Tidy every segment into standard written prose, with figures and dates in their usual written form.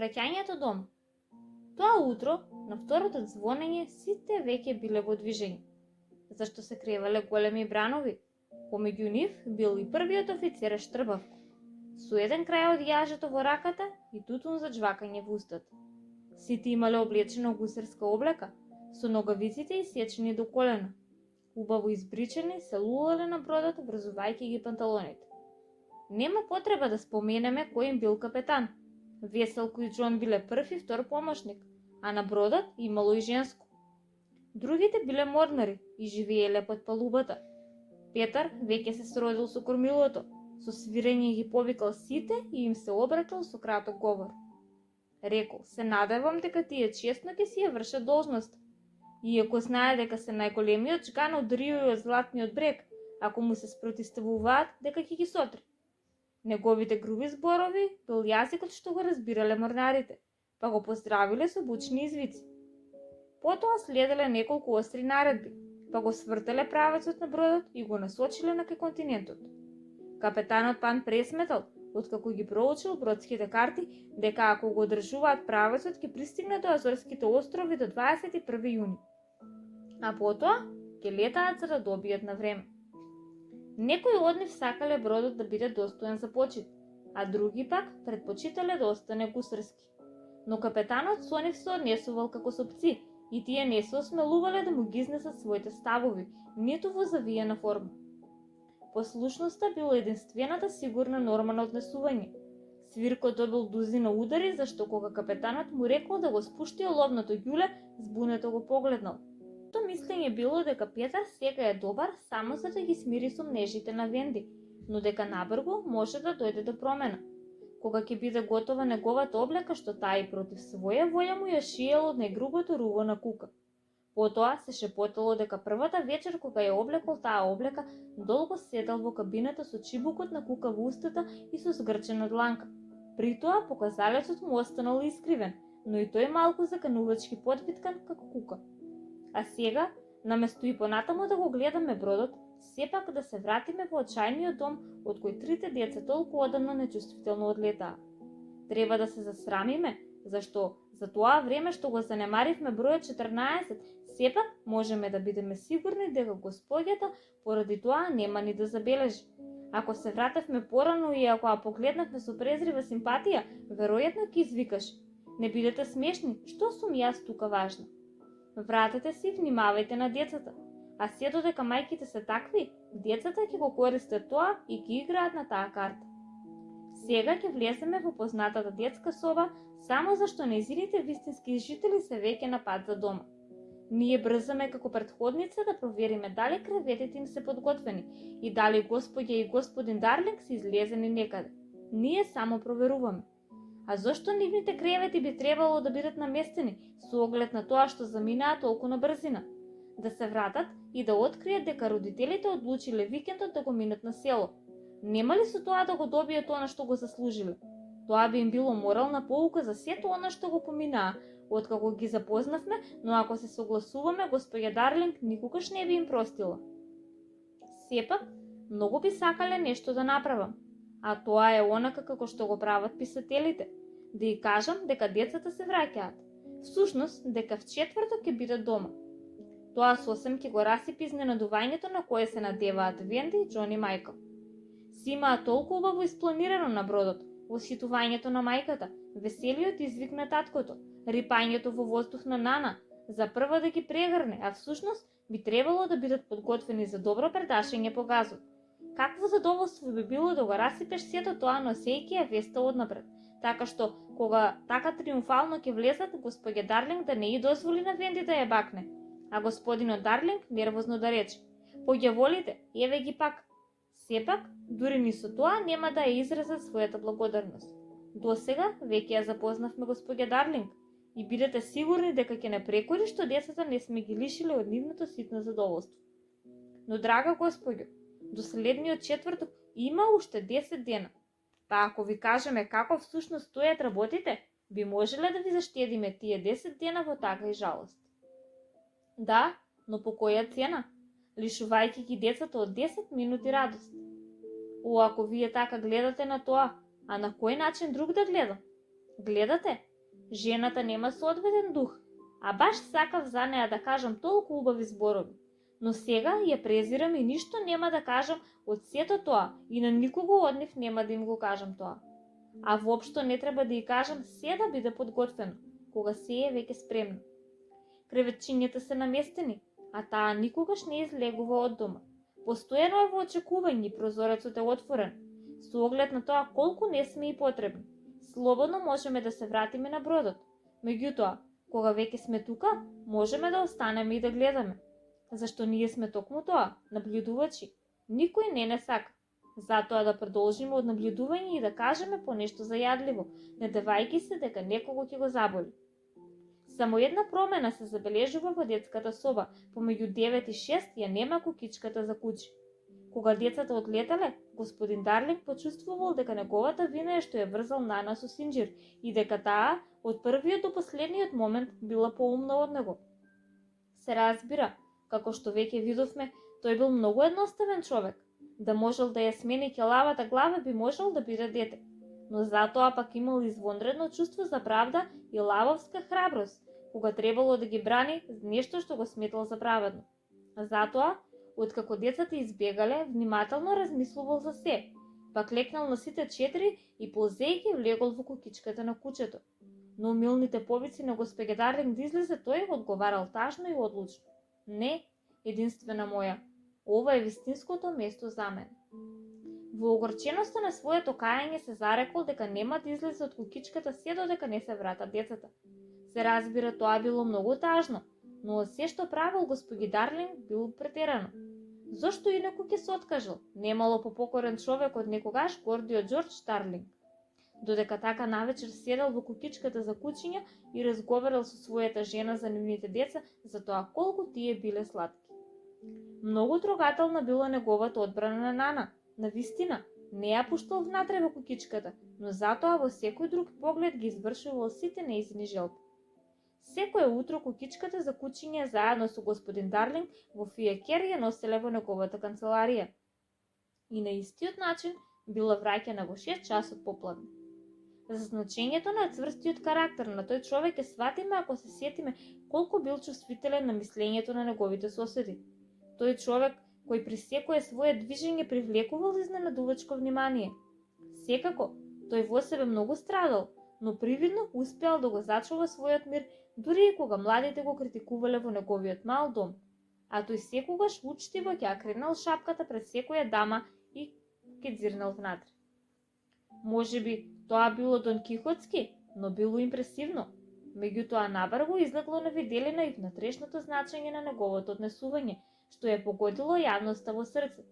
Враќањето дома. Тоа утро, на второто звонење, сите веќе биле во движење, зашто се кревале големи бранови. Помеѓу нив бил и првиот офицер Штрбавко, со еден крај од јажето во раката и тутун за джвакање во устата. Сите имале облечена гусарска облека, со ногавиците исечени до колена. Убаво избричени се лулале на бродот, врзувајќи ги панталоните. Нема потреба да споменеме кој им бил капетан. Веселко и Џон биле прв и втор помошник, а на бродот имало и женско. Другите биле морнари и живееле под палубата. Петар веќе се сродил со кормилото, со свирење ги повикал сите и им се обратил со краток говор. Рекол, се надевам дека тие честно ќе си ја вршат должност. Иако знае дека се најголемиот жган од Рио и од Златниот брег, ако му се спротивставуваат, дека ќе ги сотри. Неговите груби зборови бил јазикот што го разбирале морнарите, па го поздравиле со бучни извици. Потоа следеле неколку остри наредби, па го свртеле правецот на бродот и го насочиле на кај континентот. Капетанот Пан пресметал, откако ги проучил бродските карти, дека ако го одржуваат правецот ќе пристигне до Азорските острови до 21 јуни. А потоа ќе летаат за да добијат на време. Некои од нив сакале бродот да биде достоен за почит, а други пак предпочитале да остане гусарски. Но капетанот со нив се однесувал како со пци и тие не се осмелувале да му ги изнесат своите ставови, ниту во завиена форма. Послушноста била единствената сигурна норма на однесување. Свиркот добил дузина удари, зашто кога капетанот му рекол да го спушти оловното ѓуле, збунето го погледнал. То мислење било дека Петар сега е добар само за да ги смири сомнежите на Венди, но дека набрзо може да дојде до промена. Кога ќе биде готова неговата облека, што таа и против своја волја му ја шиел од најгрубото руво на Кука. Потоа се шепотало дека првата вечер кога ја облекол таа облека, долго седел во кабината со чибукот на Кука во устата и со згрчена дланка. При тоа показалецот му останал искривен, но и тој малку заканувачки подвиткан како Кука. А сега, наместо и понатаму да го гледаме бродот, сепак да се вратиме во очајниот дом од кој трите деца толку одамна нечувствително одлетаа. Треба да се засрамиме, зашто за тоа време што го занемаривме бројот 14, сепак можеме да бидеме сигурни дека господјата поради тоа нема ни да забележи. Ако се вратевме порано и ако ја погледнавме со презрива симпатија, веројатно ќе извикаш: не бидете смешни, што сум јас тука важна? Вратете си, внимавајте на децата. А се додека мајките се такви, децата ќе го користат тоа и ќе играат на таа карта. Сега ќе влеземе во познатата детска соба, само зашто нејзините вистински жители се веќе на пат за дома. Ние брзаме како претходница да провериме дали креветите им се подготвени и дали господја и господин Дарлинг се излезени некаде. Ние само проверуваме. А зошто нивните кревети би требало да бидат наместени со оглед на тоа што заминаа толку на брзина? Да се вратат и да откријат дека родителите одлучиле викендот да го минат на село. Нема ли со тоа да го добијат она што го заслужиле? Тоа би им било морална поука за сето она што го поминаа, откако ги запознавме, но ако се согласуваме, господја Дарлинг никогаш не би им простила. Сепак, многу би сакале нешто да направам, а тоа е онака како што го прават писателите, да ја кажам дека децата се враќаат. Всушност, дека в четврток ќе бидат дома. Тоа сосем ќе го расипи изненадувањето на кое се надеваат Венди, Џон и Мајкл. Си имаа толку убаво испланирано на бродот, восхитувањето на мајката, веселиот извик на таткото, рипањето во воздух на Нана, за прва да ги прегрне, а всушност би требало да бидат подготвени за добро предашање по газот. Какво задоволство би било да го расипеш сето тоа, носејќи ја веста однапред, така што кога така триумфално ќе влезат, господја Дарлинг да не ја дозволи на Венди да ја бакне, а господинот Дарлинг нервозно да рече: "Поѓаволите, еве ги пак." Сепак, дури ни со тоа нема да ја изразат својата благодарност. Досега веќе ја запознавме господја Дарлинг и бидете сигурни дека ќе не прекори што децата не сме ги лишиле од нивното ситно задоволство. Но, драга господјо, до следниот четврток има уште 10 дена. Па ако ви кажеме како всушност стојат работите, би можеле да ви заштедиме тие 10 дена во тага и жалост. Да, но по која цена? Лишувајќи ги децата од 10 минути радост. О, ако вие така гледате на тоа, а на кој начин друг да гледам? Гледате? Жената нема соодветен дух, а баш сакав за неа да кажам толку убави зборови. Но сега ја презирам и ништо нема да кажам од сето тоа и на никого од нив нема да им го кажам тоа. А воопшто не треба да ја кажам се да биде подготвено, кога се е веќе спремно. Креветчињата се наместени, а таа никогаш не излегува од дома. Постојано е во очекување и прозорецот е отворен, со оглед на тоа колку не сме и потребни. Слободно можеме да се вратиме на бродот. Меѓутоа, кога веќе сме тука, можеме да останеме и да гледаме. Зашто ние сме токму тоа, наблюдувачи. Никој не сака. Затоа да продолжиме од наблюдување и да кажеме по нешто зајадливо, не давајќи се дека некого ќе го заболи. Само една промена се забележува во детската соба, помеѓу 9 и 6 ја нема кукичката за кучи. Кога децата одлетале, господин Дарлинг почувствувал дека неговата вина е што ја врзал Нана со Синџир и дека таа од првиот до последниот момент била поумна од него. Се разбира, како што веќе видовме, тој бил многу едноставен човек. Да можел да ја смени ќелавата глава би можел да биде дете, но затоа пак имал извонредно чувство за правда и лавовска храброст, кога требало да ги брани нешто што го сметал за праведно. Затоа, откако децата избегале, внимателно размислувал за се, пак лекнал на сите 4 и ползејќи влегол во кукичката на кучето. Но умилните повици на госпеѓа Дарлинг да излезе тој одговарал тажно и одлучно. Не, единствена моја, ова е вистинското место за мен. Во огорченоста на своето кајање се зарекол дека нема да излезе од кукичката се додека не се вратат децата. Се разбира, тоа било многу тажно, но се што правил госпоѓи Дарлинг било претерано. Зошто инаку ќе се откажал? Немало попокорен човек од некогаш гордиот Џорџ Дарлинг. Додека така навечер седел во кукичката за кучиња и разговарал со својата жена за нивните деца за тоа колку тие биле сладки. Многу трогателна била неговата одбрана на Нана. Навистина, не ја пуштал внатре во кукичката, но затоа во секој друг поглед ги извршувал сите неизини желби. Секое утро кукичката за кучиње заедно со господин Дарлинг во фијакер ја носеле во неговата канцеларија. И на истиот начин била враќана во 6 часот попладне. За значењето на цврстиот карактер на тој човек ќе сватиме ако се сетиме колку бил чувствителен на мислењето на неговите соседи. Тој човек кој при секое свое движење привлекувал изненадувачко внимание. Секако, тој во себе многу страдал, но привидно успеал да го зачува својот мир дури и кога младите го критикувале во неговиот мал дом. А тој секогаш учтиво ќе акренал шапката пред секоја дама и ќе дзирнал внатре. Можеби тоа било Дон Кихотски, но било импресивно. Меѓутоа набар го излегло на виделина и внатрешното значење на неговото однесување, што ја погодило јавноста во срце.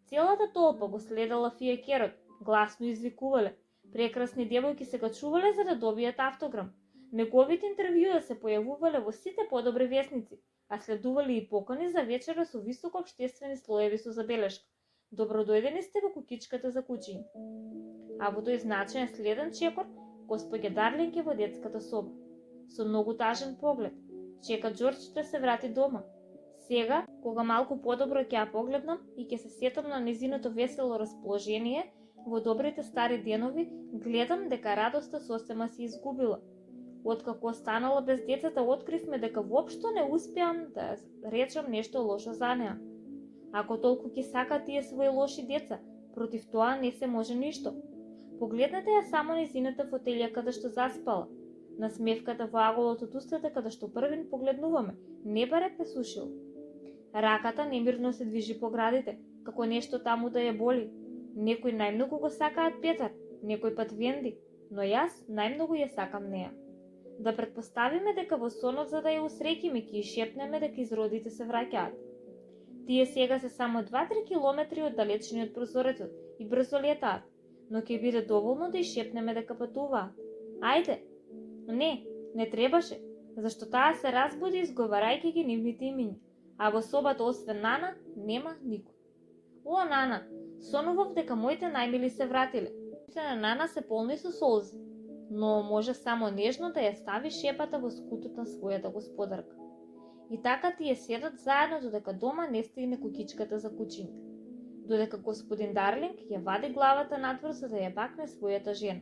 Целата толпа го следела фијакерот, гласно извикувале. Прекрасни девојки се качувале за да добијат автограм. Неговите интервјуа се појавувале во сите подобри весници, а следували и покани за вечера со високо општествени слоеви со забелешка. Добродојдени сте во кукичката за кучиња. А во тој значаен следен чекор, госпоѓа Дарлинг е во детската соба. Со многу тажен поглед. Чека Џорџ да се врати дома. Сега, кога малку подобро ќе ја погледнам и ќе се сетам на незиното весело расположение, во добрите стари денови, гледам дека радоста сосема се изгубила. Откако останала без децата, откривме дека воопшто не успеам да речам нешто лошо за неа. Ако толку ќе сака тие своји лоши деца, против тоа не се може ништо. Погледнете ја само незината фотелја каде што заспала, на смевката во аголот од устата каде што првин погледнуваме, не баре пресушил. Раката немирно се движи по градите, како нешто таму да ја боли. Некои најмногу го сакаат Петар, некој пат Венди, но јас најмногу ја сакам неа. Да претпоставиме дека во сонот за да ја усреќиме ќе и шепнеме дека изродите се враќаат. Тие сега се само 2-3 километри од далечниот прозорецот и брзо летаат, но ќе биде доволно да и шепнеме дека патуваат. Ајде! Не требаше, зашто таа се разбуди изговарајќи ги нивните имиња, а во собата освен Нана нема никој. О, Нана, сонував дека моите најмили се вратиле. Очите на Нана се полни со солзи, но може само нежно да ја стави шепата во скутот на својата господарка. И така тие седат заедно додека дома не стигне кукичката за кучиња. Додека господин Дарлинг ја вади главата надвор за да ја бакне својата жена.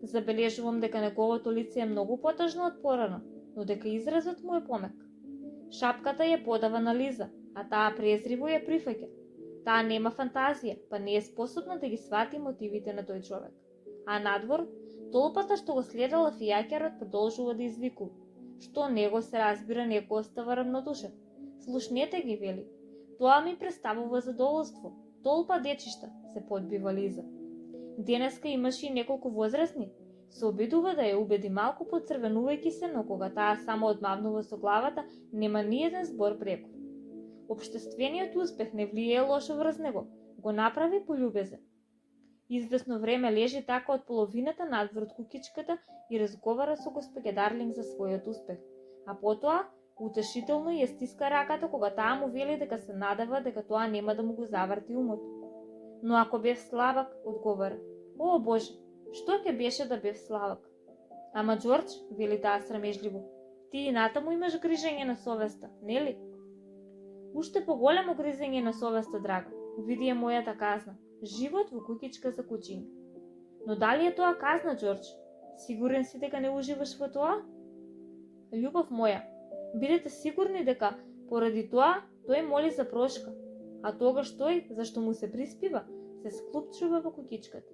Забележувам дека неговото лице е многу потажно од порано, но дека изразот му е помек. Шапката ја подава на Лиза, а таа презриво ја прифаќа. Таа нема фантазија, па не е способна да ги свати мотивите на тој човек. А надвор, толпата што го следела фијаќарот продолжува да извикува. Што него се разбира, некој остава равнодушен. Слушнете ги, вели. Тоа ми представува задоволство. Толпа дечишта, се подбива Лиза. Денеска имаше и неколку возрастни. Се обидува да ја убеди малку поцрвенувајќи се, но кога таа само одмавнува со главата, нема ни еден збор прекор. Обштествениот успех не влијае лошо врз него, го направи полюбезен. Извесно време лежи така од половината надвор од кукичката и разговара со госпоѓа Дарлинг за својот успех, а потоа утешително ја стиска раката кога таа му вели дека се надева дека тоа нема да му го заврти умот. Но ако бев слабак, одговара. О, Боже, што ќе беше да бев слабак? Ама Џорџ, вели таа срамежливо, ти и натаму имаш грижење на совеста, нели? Уште поголемо гризење на совеста, драга. Види е мојата казна. Живот во кукичка за кучиња. Но дали е тоа казна, Џорџ? Сигурен си дека не уживаш во тоа? Љубов моја, бидете сигурни дека поради тоа тој моли за прошка, а тогаш тој, зашто му се приспива, се склупчува во кукичката.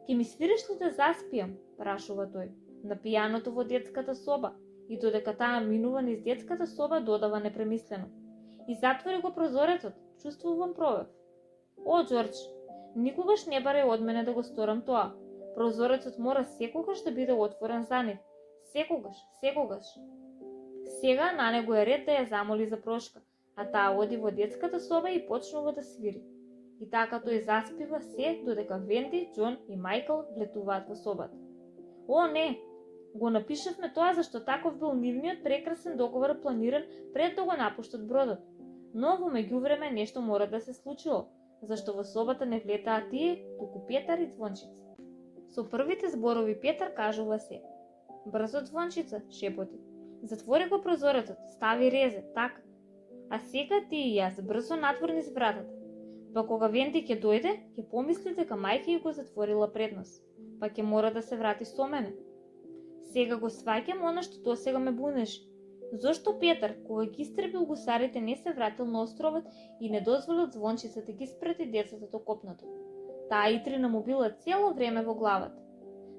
Ке ми свириш ли да заспијам, прашува тој, на пијаното во детската соба, и додека таа минува низ детската соба додава непремислено. И затвори го прозорецот, чувствувам пробив. О, Џорџ, никогаш не барај од мене да го сторам тоа. Прозорецот мора секогаш да биде отворен за нив. Секогаш, секогаш. Сега на него е ред да ја замоли за прошка, а таа оди во детската соба и почнува да свири. И така тој заспива се додека Венди, Џон и Мајкл влетуваат во собата. О, не! Го напишавме тоа зашто таков бил нивниот прекрасен договор планиран пред да го напуштат бродот. Но во меѓувреме нешто мора да се случило, зашто во собата не влетаа тие, туку Петар и Звончица. Со првите зборови Петар кажува се. Брзо, Звончица, шепоти. Затвори го прозорецот, стави резе, така. А сега ти и јас брзо надвор низ вратата. Па кога Венди ќе дојде, ќе помисли дека мајка ја го затворила пред нас, па ќе мора да се врати со мене. Сега го сваќам она што досега ме бунеше. Зошто Петар, кога ги истребил гусарите, не се вратил на островот и не дозволил Звончицата ги спрети децата до копното? Таа итрина му била цело време во главата.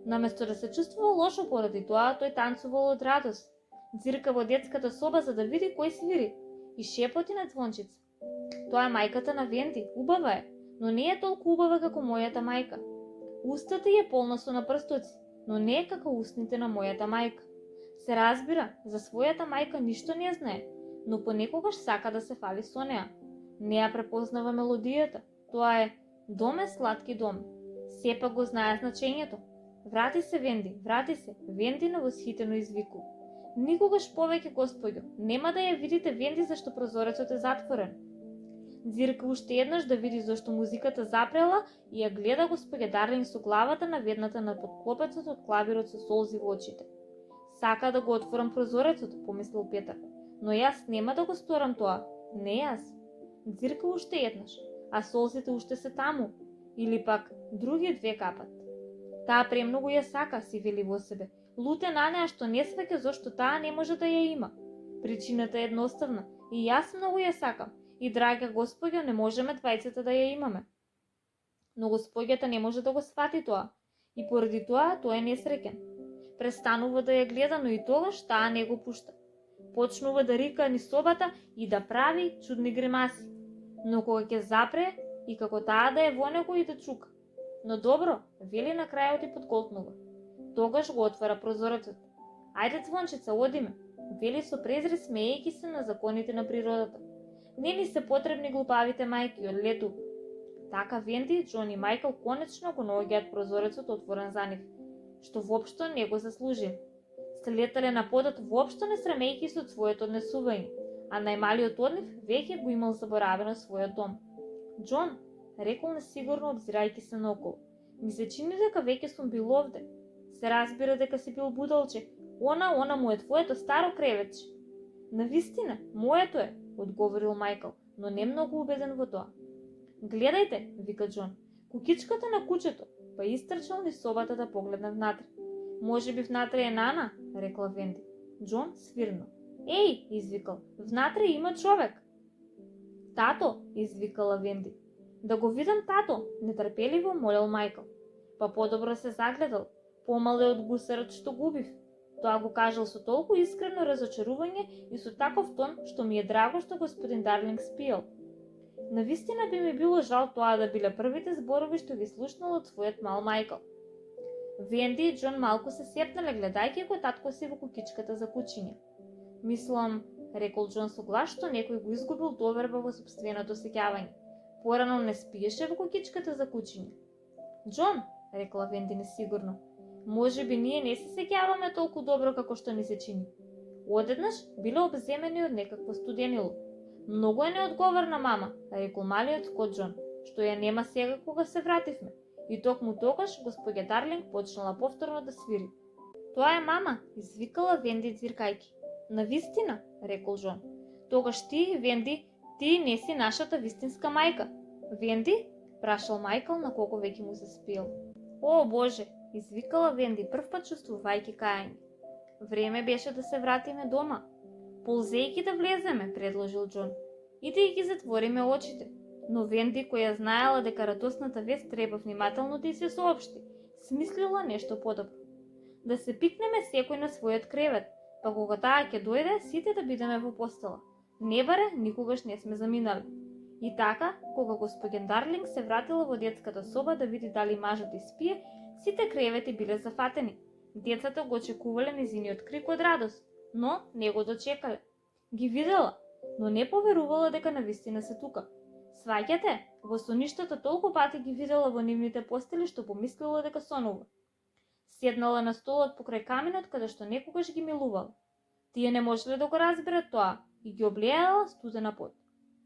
Наместо да се чувствува лошо поради тоа, тој танцувал од радост. Дзирка во детската соба за да види кој свири и шепоти на Звончица. Тоа е мајката на Венди, убава е, но не е толку убава како мојата мајка. Устата ја полна со напрстоци, но не е како устните на мојата мајка. Се разбира, за својата мајка ништо не знае, но понекогаш сака да се фали со неа. Не ја препознава мелодијата. Тоа е "Дом е сладки дом". Сепак го знае значењето. Врати се, Венди, врати се, Венди на восхитено извику. Никогаш повеќе, господјо, нема да ја видите Венди зашто прозорецот е затворен. Дзирка уште еднаш да види зашто музиката запрела и ја гледа госпоѓа Дарлинг со главата наведната на подклопецот од клавирот со солзи во очите. Сака да го отворам прозорецот, помислил Петар, но јас нема да го сторам тоа, не јас. Дзирка уште еднаш, а солзите уште се таму, или пак други две капат. Таа премногу ја сака, си вели во себе. Луте на неа што не сваќа зошто таа не може да ја има. Причината е едноставна, и јас многу ја сакам, и драга господја, не можеме двајцата да ја имаме. Но господјата не може да го свати тоа, и поради тоа тој е несреќен. Престанува да ја гледа, но и тогаш таа не го пушта. Почнува да рика низ собата и да прави чудни гримаси. Но кога ќе запре, и како таа да е во него и да чука. Но добро, вели на крајот и подколтнува. Тогаш го отвара прозорецот. Ајде, Звончица, одиме, вели со презир смеејќи се на законите на природата. Не ни се потребни глупавите мајки, одлету. Така Венди, Џон и Мајкл конечно го наоѓаат прозорецот отворен за нив, што воопшто не го заслужил. Слетале на подот воопшто не срамејќи се од своето однесување, а најмалиот од нив веќе го имал заборавено својот дом. Џон, рекол несигурно обзирајќи се наоколу, ми се чини дека веќе сум бил овде. Се разбира дека си бил будалче, она му е твоето старо креветче. Навистина, моето е, одговорил Мајкл, но не многу убеден во тоа. Гледајте, вика Џон, кукичката на кучето. па истрчал низ собата да погледне внатре. Може би внатре е Нана, рекла Венди. Џон свирно. Еј, извикал, внатре има човек. Тато, извикала Венди. Да го видам тато, нетрпеливо молел Майкл. Па подобро се загледал, помал е од гусарот што губив. Тоа го кажал со толку искрено разочарување и со таков тон, што ми е драго што господин Дарлинг спиел. Навистина би ми било жал тоа да биле првите зборови што ги слушнал од својот мал Майкл. Венди и Џон малку се сепнале гледајќи го татко си во кукичката за кучиње. Мислам, рекол Џон со глас што некој го изгубил доверба во сопственото сеќавање. Порано не спиеше во кукичката за кучиње. Џон, рекла Венди несигурно, може би ние не се сеќаваме толку добро како што ни се чини. Одеднаш биле обземени од некакво студенило. Многу е неодговорна мама, рекол малиот Скот Џон, што ја нема сега кога се вративме. И токму тогаш господја Дарлинг почнала повторно да свири. Тоа е мама, извикала Венди цвиркајки. Навистина, рекол Џон. Тогаш ти, Венди, ти не си нашата вистинска мајка. Венди? Прашал Майкл на колку веќе му се спиел. О, Боже, извикала Венди првпат чувствувајќи кајање. Време беше да се вратиме дома. Ползејќи да влеземе, предложил Џон. И да ги затвориме очите. Но Венди, која знаела дека радосната вест треба внимателно да ја се соопшти, смислила нешто подобро. Да се пикнеме секој на својот кревет, па кога таа ќе дојде, сите да бидеме во постела. Не баре, никогаш не сме заминали. И така, кога господин Дарлинг се вратила во детската соба да види дали мажот испие, сите кревети биле зафатени. Децата го очекувале незиниот крик од радост, но не го дочекале. Ги видела, но не поверувала дека навистина се тука. Сваќате, во соништата толку пати ги видела во нивните постели што помислила дека сонува. Седнала на столот покрај каминот каде што некогаш ги милувала. Тие не можеле да го разберат тоа и ги облеела студена пот.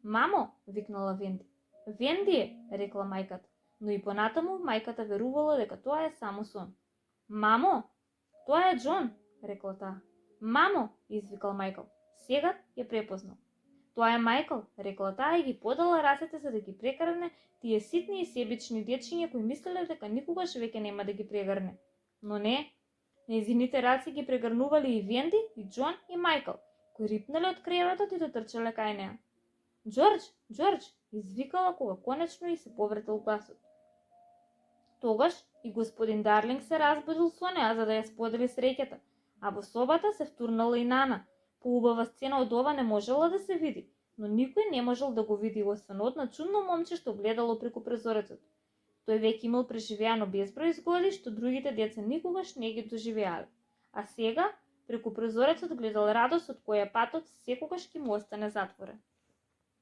Мамо, викнала Венди. Венди, рекла мајката, но и понатаму мајката верувала дека тоа е само сон. Мамо, тоа е Џон, рекла таа. Мамо, извикал Майкл. Сега ја препознал. Тоа е Майкл, рекла таа и ги подала рацете за да ги прекарне тие ситни и себични дечиња кои мислеле дека никогаш веќе нема да ги прегрне. Но не, незините раци ги прегрнували и Венди, и Џон, и Майкл, кои рипнале од креветот и дотрчале кај неа. Џорџ, Џорџ, извикала кога конечно и се повртел гласот. Тогаш и господин Дарлинг се разбудил со неа за да ја сподели среќата, а во собата се втурнала и Нана. Поубава сцена од ова не можела да се види, но никој не можел да го види освен одно чудно момче што гледало преку прозорецот. Тој веќе имал преживеано безброј згоди што другите деца никогаш не ги доживеале. А сега преку прозорецот гледал радост од која патот секогаш ќе му остане затворен.